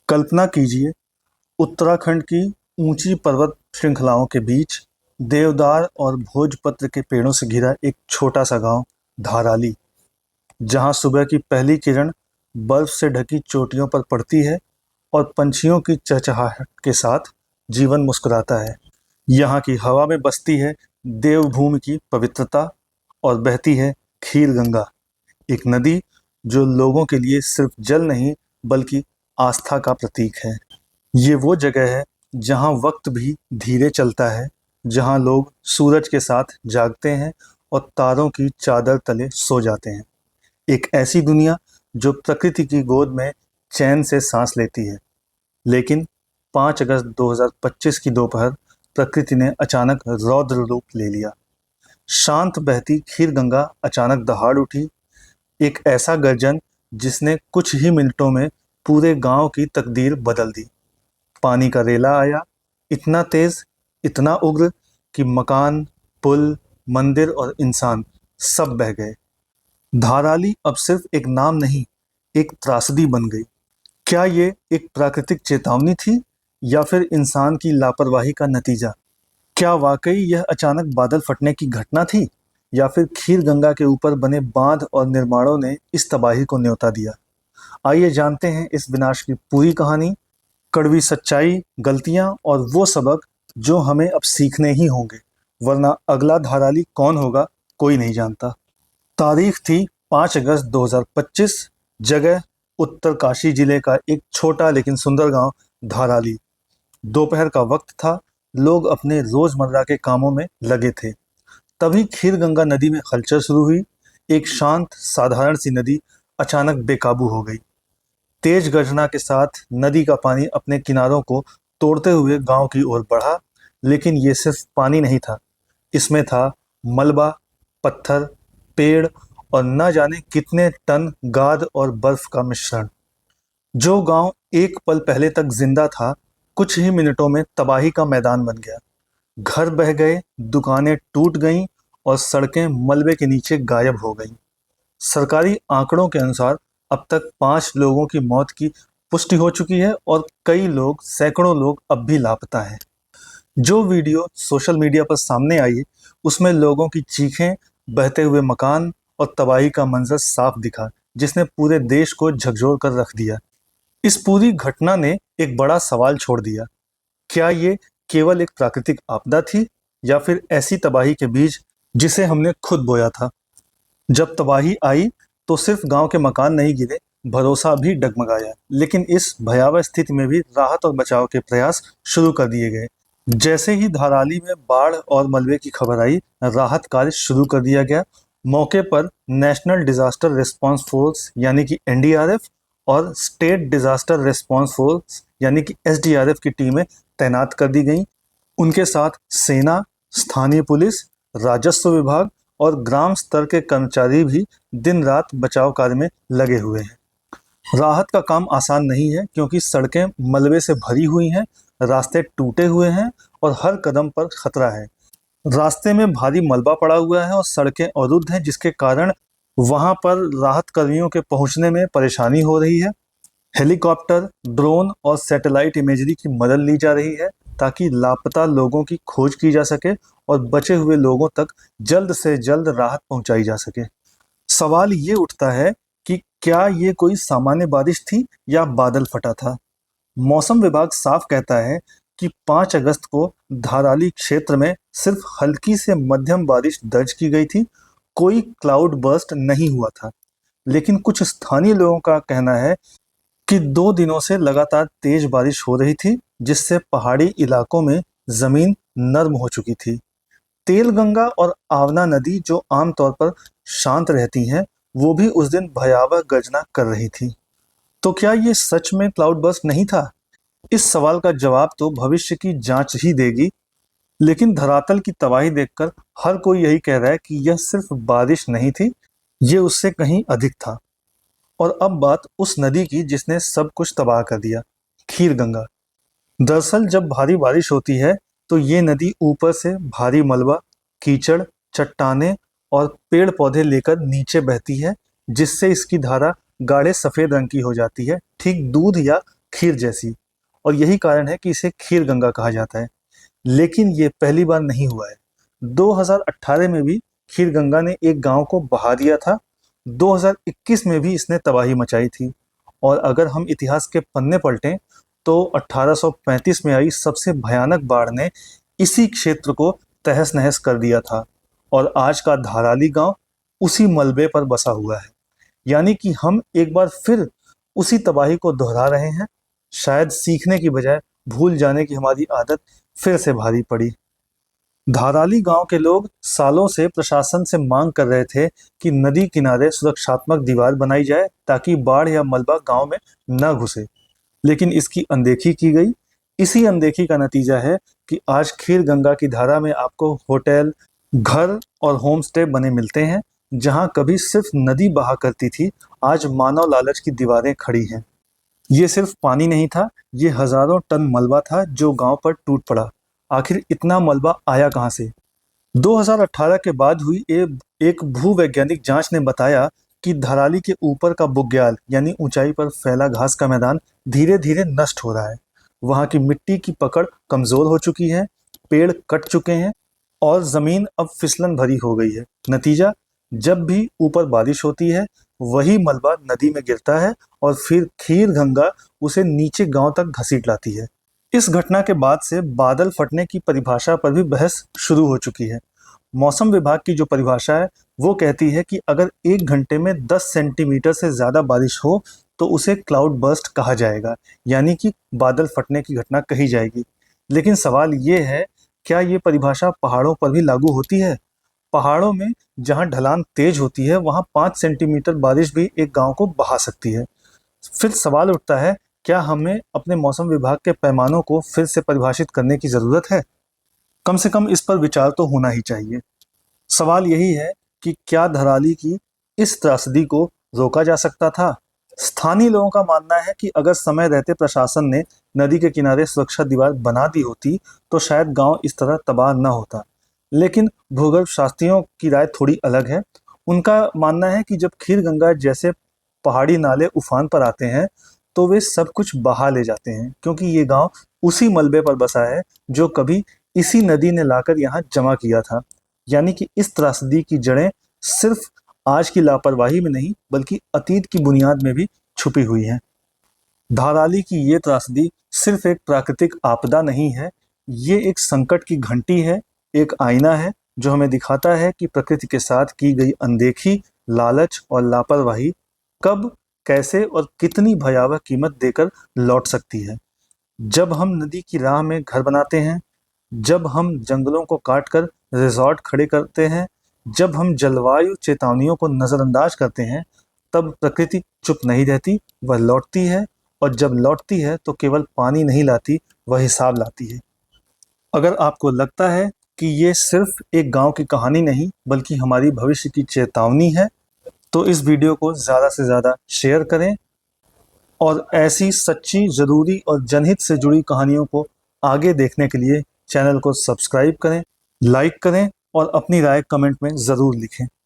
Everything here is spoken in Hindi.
कल्पना कीजिए, उत्तराखंड की ऊंची पर्वत श्रृंखलाओं के बीच देवदार और भोजपत्र के पेड़ों से घिरा एक छोटा सा गांव धाराली, जहां सुबह की पहली किरण बर्फ से ढकी चोटियों पर पड़ती है और पंछियों की चहचहाहट के साथ जीवन मुस्कुराता है। यहाँ की हवा में बसती है देवभूमि की पवित्रता और बहती है खीर गंगा, एक नदी जो लोगों के लिए सिर्फ जल नहीं बल्कि आस्था का प्रतीक है। ये वो जगह है जहाँ वक्त भी धीरे चलता है, जहाँ लोग सूरज के साथ जागते हैं और तारों की चादर तले सो जाते हैं। एक ऐसी दुनिया जो प्रकृति की गोद में चैन से सांस लेती है। लेकिन 5 अगस्त 2025 की दोपहर प्रकृति ने अचानक रौद्र रूप ले लिया। शांत बहती खीर गंगा अचानक दहाड़ उठी, एक ऐसा गर्जन जिसने कुछ ही मिनटों में पूरे गांव की तकदीर बदल दी। पानी का रेला आया, इतना तेज, इतना उग्र कि मकान, पुल, मंदिर और इंसान सब बह गए। धाराली अब सिर्फ एक नाम नहीं, एक त्रासदी बन गई। क्या ये एक प्राकृतिक चेतावनी थी या फिर इंसान की लापरवाही का नतीजा? क्या वाकई यह अचानक बादल फटने की घटना थी या फिर खीर गंगा के ऊपर बने बांध और निर्माणों ने इस तबाही को न्योता दिया? आइए जानते हैं इस विनाश की पूरी कहानी, कड़वी सच्चाई, गलतियां और वो सबक जो हमें अब सीखने ही होंगे, वरना अगला धाराली कौन होगा कोई नहीं जानता। तारीख थी 5 अगस्त 2025, जगह उत्तरकाशी जिले का एक छोटा लेकिन सुंदर गांव धाराली। दोपहर का वक्त था, लोग अपने रोजमर्रा के कामों में लगे थे। तभी खीर गंगा नदी में हलचल शुरू हुई। एक शांत साधारण सी नदी अचानक बेकाबू हो गई। तेज गर्जना के साथ नदी का पानी अपने किनारों को तोड़ते हुए गांव की ओर बढ़ा। लेकिन ये सिर्फ पानी नहीं था, इसमें था मलबा, पत्थर, पेड़ और न जाने कितने टन गाद और बर्फ का मिश्रण। जो गांव एक पल पहले तक जिंदा था, कुछ ही मिनटों में तबाही का मैदान बन गया। घर बह गए, दुकानें टूट गईं और सड़कें मलबे के नीचे गायब हो गईं। सरकारी आंकड़ों के अनुसार अब तक 5 लोगों की मौत की पुष्टि हो चुकी है और सैकड़ों लोग अब भी लापता हैं। जो वीडियो सोशल मीडिया पर सामने आई, उसमें लोगों की चीखें, बहते हुए मकान और तबाही का मंजर साफ दिखा, जिसने पूरे देश को झकझोर कर रख दिया। इस पूरी घटना ने एक बड़ा सवाल छोड़ दिया। क्या ये केवल एक प्राकृतिक आपदा थी या फिर ऐसी तबाही के बीज जिसे हमने खुद बोया था? जब तबाही आई तो सिर्फ गांव के मकान नहीं गिरे, भरोसा भी डगमगाया। लेकिन इस भयावह स्थिति में भी राहत और बचाव के प्रयास शुरू कर दिए गए। जैसे ही धाराली में बाढ़ और मलबे की खबर आई, राहत कार्य शुरू कर दिया गया। मौके पर नेशनल डिजास्टर रिस्पांस फोर्स यानी कि एनडीआरएफ और स्टेट डिजास्टर रिस्पांस फोर्स यानी कि एसडीआरएफ की टीमें तैनात कर दी गईं। उनके साथ सेना, स्थानीय पुलिस, राजस्व विभाग और ग्राम स्तर के कर्मचारी भी दिन रात बचाव कार्य में लगे हुए हैं। राहत का काम आसान नहीं है, क्योंकि सड़कें मलबे से भरी हुई हैं, रास्ते टूटे हुए हैं और हर कदम पर खतरा है। रास्ते में भारी मलबा पड़ा हुआ है और सड़कें अवरुद्ध हैं, जिसके कारण वहां पर राहत कर्मियों के पहुंचने में परेशानी हो रही है। हेलीकॉप्टर, ड्रोन और सैटेलाइट इमेजरी की मदद ली जा रही है ताकि लापता लोगों की खोज की जा सके और बचे हुए लोगों तक जल्द से जल्द राहत पहुंचाई जा सके। सवाल ये उठता है कि क्या ये कोई सामान्य बारिश थी या बादल फटा था? मौसम विभाग साफ कहता है कि 5 अगस्त को धाराली क्षेत्र में सिर्फ हल्की से मध्यम बारिश दर्ज की गई थी, कोई क्लाउड बर्स्ट नहीं हुआ था। लेकिन कुछ स्थानीय लोगों का कहना है कि 2 दिनों से लगातार तेज बारिश हो रही थी, जिससे पहाड़ी इलाकों में जमीन नर्म हो चुकी थी। तेलगंगा और आवना नदी, जो आमतौर पर शांत रहती हैं, वो भी उस दिन भयावह गर्जना कर रही थी। तो क्या ये सच में क्लाउड बर्स्ट नहीं था? इस सवाल का जवाब तो भविष्य की जांच ही देगी। लेकिन धरातल की तबाही देखकर हर कोई यही कह रहा है कि यह सिर्फ बारिश नहीं थी, ये उससे कहीं अधिक था। और अब बात उस नदी की जिसने सब कुछ तबाह कर दिया, खीर गंगा। दरअसल जब भारी बारिश होती है तो ये नदी ऊपर से भारी मलबा, कीचड़, चट्टानें और पेड़ पौधे लेकर नीचे बहती है, जिससे इसकी धारा गाढ़े सफेद रंग की हो जाती है, ठीक दूध या खीर जैसी, और यही कारण है कि इसे खीर गंगा कहा जाता है। लेकिन ये पहली बार नहीं हुआ है। 2018 में भी खीर गंगा ने एक गांव को बहा दिया था। 2021 में भी इसने तबाही मचाई थी। और अगर हम इतिहास के पन्ने पलटें तो 1835 में आई सबसे भयानक बाढ़ ने इसी क्षेत्र को तहस नहस कर दिया था, और आज का धाराली गांव उसी मलबे पर बसा हुआ है। यानी कि हम एक बार फिर उसी तबाही को दोहरा रहे हैं। शायद सीखने की बजाय भूल जाने की हमारी आदत फिर से भारी पड़ी। धाराली गांव के लोग सालों से प्रशासन से मांग कर रहे थे कि नदी किनारे सुरक्षात्मक दीवार बनाई जाए ताकि बाढ़ या मलबा गांव में न घुसे, लेकिन इसकी अनदेखी की गई। इसी अनदेखी का नतीजा है कि आज खीर गंगा की धारा में आपको होटल, घर और होम स्टे बने मिलते हैं। जहां कभी सिर्फ नदी बहा करती थी, आज मानव लालच की दीवारें खड़ी हैं। ये सिर्फ पानी नहीं था, ये हजारों टन मलबा था जो गांव पर टूट पड़ा। आखिर इतना मलबा आया कहां से? 2018 के बाद हुई एक भूवैज्ञानिक जांच ने बताया कि धराली के ऊपर का बुग्याल यानी ऊंचाई पर फैला घास का मैदान धीरे धीरे नष्ट हो रहा है। वहां की मिट्टी की पकड़ कमजोर हो चुकी है, पेड़ कट चुके हैं और जमीन अब फिसलन भरी हो गई है। नतीजा, जब भी ऊपर बारिश होती है वही मलबा नदी में गिरता है और फिर खीर गंगा उसे नीचे गांव तक घसीट लाती है। इस घटना के बाद से बादल फटने की परिभाषा पर भी बहस शुरू हो चुकी है। मौसम विभाग की जो परिभाषा है वो कहती है कि अगर 1 घंटे में 10 सेंटीमीटर से ज़्यादा बारिश हो तो उसे क्लाउड बर्स्ट कहा जाएगा, यानी कि बादल फटने की घटना कही जाएगी। लेकिन सवाल ये है, क्या ये परिभाषा पहाड़ों पर भी लागू होती है? पहाड़ों में जहाँ ढलान तेज होती है वहाँ 5 सेंटीमीटर बारिश भी एक गांव को बहा सकती है। फिर सवाल उठता है, क्या हमें अपने मौसम विभाग के पैमानों को फिर से परिभाषित करने की ज़रूरत है? कम से कम इस पर विचार तो होना ही चाहिए। सवाल यही है कि क्या धराली की इस त्रासदी को रोका जा सकता था? स्थानीय लोगों का मानना है कि अगर समय रहते प्रशासन ने नदी के किनारे सुरक्षा दीवार बना दी होती तो शायद गांव इस तरह तबाह न होता। लेकिन भूगर्भ शास्त्रियों की राय थोड़ी अलग है। उनका मानना है कि जब खीर गंगा जैसे पहाड़ी नाले उफान पर आते हैं तो वे सब कुछ बहा ले जाते हैं, क्योंकि ये गांव उसी मलबे पर बसा है जो कभी इसी नदी ने लाकर यहाँ जमा किया था। यानी कि इस त्रासदी की जड़ें सिर्फ आज की लापरवाही में नहीं बल्कि अतीत की बुनियाद में भी छुपी हुई हैं। धाराली की ये त्रासदी सिर्फ एक प्राकृतिक आपदा नहीं है, ये एक संकट की घंटी है, एक आईना है जो हमें दिखाता है कि प्रकृति के साथ की गई अनदेखी, लालच और लापरवाही कब, कैसे और कितनी भयावह कीमत देकर लौट सकती है। जब हम नदी की राह में घर बनाते हैं, जब हम जंगलों को काटकर रिजॉर्ट खड़े करते हैं, जब हम जलवायु चेतावनियों को नज़रअंदाज करते हैं, तब प्रकृति चुप नहीं रहती, वह लौटती है। और जब लौटती है तो केवल पानी नहीं लाती, वह हिसाब लाती है। अगर आपको लगता है कि ये सिर्फ एक गांव की कहानी नहीं बल्कि हमारी भविष्य की चेतावनी है, तो इस वीडियो को ज़्यादा से ज़्यादा शेयर करें और ऐसी सच्ची, ज़रूरी और जनहित से जुड़ी कहानियों को आगे देखने के लिए चैनल को सब्सक्राइब करें, लाइक करें और अपनी राय कमेंट में ज़रूर लिखें।